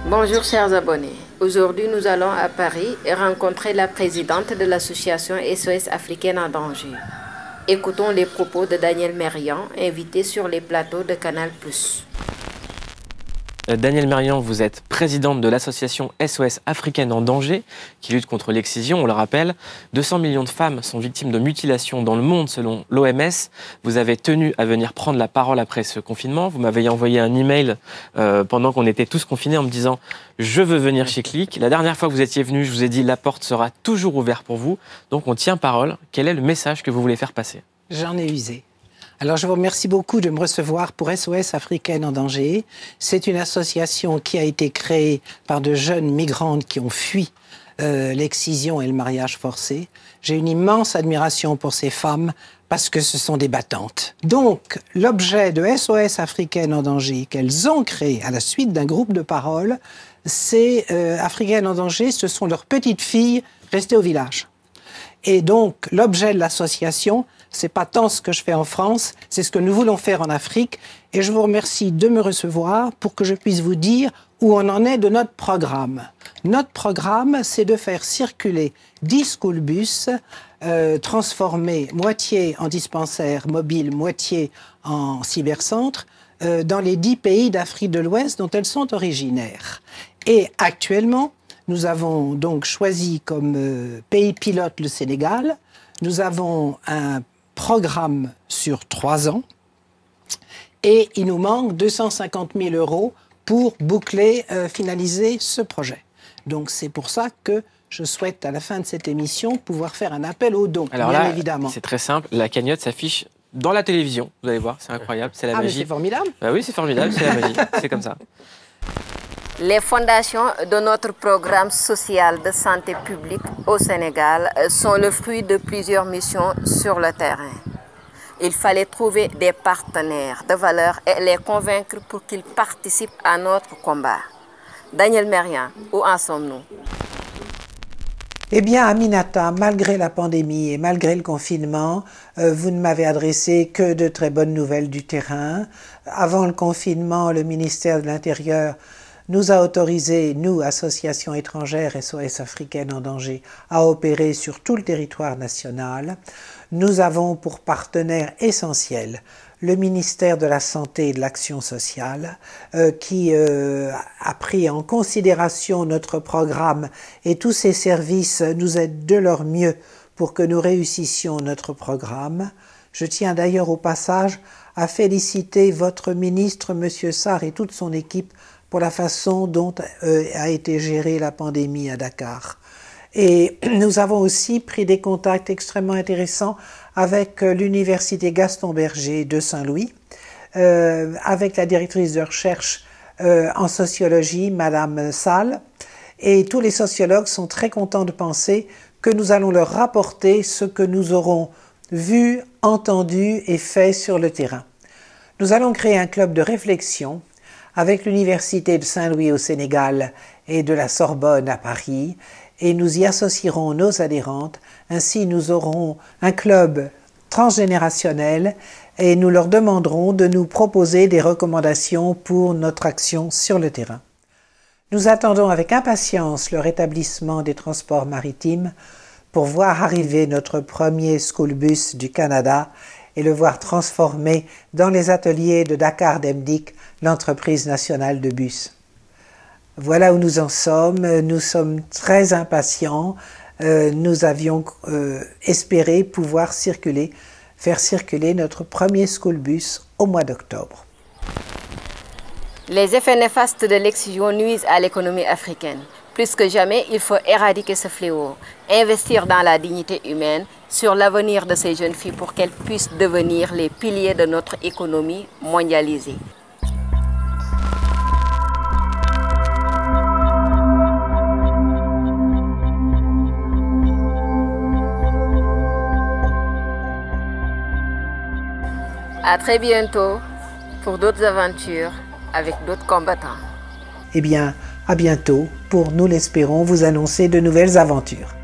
Bonjour chers abonnés. Aujourd'hui nous allons à Paris et rencontrer la présidente de l'association SOS Africaine en danger. Écoutons les propos de Daniel Merian, invité sur les plateaux de Canal+. Daniel Merian, vous êtes présidente de l'association SOS Africaine en danger, qui lutte contre l'excision, on le rappelle. 200 millions de femmes sont victimes de mutilations dans le monde selon l'OMS. Vous avez tenu à venir prendre la parole après ce confinement. Vous m'avez envoyé un email pendant qu'on était tous confinés en me disant « Je veux venir chez Click ». La dernière fois que vous étiez venu, je vous ai dit « La porte sera toujours ouverte pour vous ». Donc on tient parole. Quel est le message que vous voulez faire passer? J'en ai usé. Alors, je vous remercie beaucoup de me recevoir pour SOS Africaine en danger. C'est une association qui a été créée par de jeunes migrantes qui ont fui l'excision et le mariage forcé. J'ai une immense admiration pour ces femmes parce que ce sont des battantes. Donc, l'objet de SOS Africaine en danger qu'elles ont créé à la suite d'un groupe de parole, c'est Africaines en danger, ce sont leurs petites filles restées au village. Et donc, l'objet de l'association, c'est pas tant ce que je fais en France, c'est ce que nous voulons faire en Afrique. Et je vous remercie de me recevoir pour que je puisse vous dire où on en est de notre programme. Notre programme, c'est de faire circuler 10 school bus transformés moitié en dispensaires mobiles, moitié en cybercentre, dans les 10 pays d'Afrique de l'Ouest dont elles sont originaires. Et actuellement, nous avons donc choisi comme pays pilote le Sénégal. Nous avons un programme sur 3 ans et il nous manque 250 000 € pour boucler, finaliser ce projet. Donc c'est pour ça que je souhaite à la fin de cette émission pouvoir faire un appel aux dons. Alors bien là, évidemment. c'est très simple, la cagnotte s'affiche dans la télévision, vous allez voir, c'est incroyable, c'est la magie. Ah mais c'est formidable. Bah oui, c'est formidable, c'est la magie, c'est comme ça. Les fondations de notre programme social de santé publique au Sénégal sont le fruit de plusieurs missions sur le terrain. Il fallait trouver des partenaires de valeur et les convaincre pour qu'ils participent à notre combat. Daniel Merian, où en sommes-nous? Eh bien, Aminata, malgré la pandémie et malgré le confinement, vous ne m'avez adressé que de très bonnes nouvelles du terrain. Avant le confinement, le ministère de l'Intérieur nous a autorisé, nous, associations étrangères SOS Africaine en danger, à opérer sur tout le territoire national. Nous avons pour partenaire essentiel le ministère de la Santé et de l'Action sociale qui a pris en considération notre programme et tous ses services nous aident de leur mieux pour que nous réussissions notre programme. Je tiens d'ailleurs au passage à féliciter votre ministre, M. Sarr, et toute son équipe pour la façon dont a été gérée la pandémie à Dakar. Et nous avons aussi pris des contacts extrêmement intéressants avec l'université Gaston Berger de Saint-Louis, avec la directrice de recherche en sociologie, Madame Salle, et tous les sociologues sont très contents de penser que nous allons leur rapporter ce que nous aurons vu, entendu et fait sur le terrain. Nous allons créer un club de réflexion avec l'université de Saint-Louis au Sénégal et de la Sorbonne à Paris, et nous y associerons nos adhérentes. Ainsi, nous aurons un club transgénérationnel et nous leur demanderons de nous proposer des recommandations pour notre action sur le terrain. Nous attendons avec impatience le rétablissement des transports maritimes pour voir arriver notre premier school bus du Canada et le voir transformé dans les ateliers de Dakar Demdik, l'entreprise nationale de bus. Voilà où nous en sommes. Nous sommes très impatients. Nous avions espéré pouvoir faire circuler notre premier school bus au mois d'octobre. Les effets néfastes de l'excision nuisent à l'économie africaine. Plus que jamais, il faut éradiquer ce fléau, investir dans la dignité humaine, sur l'avenir de ces jeunes filles pour qu'elles puissent devenir les piliers de notre économie mondialisée. À très bientôt pour d'autres aventures avec d'autres combattants. Eh bien, à bientôt pour, nous l'espérons, vous annoncer de nouvelles aventures.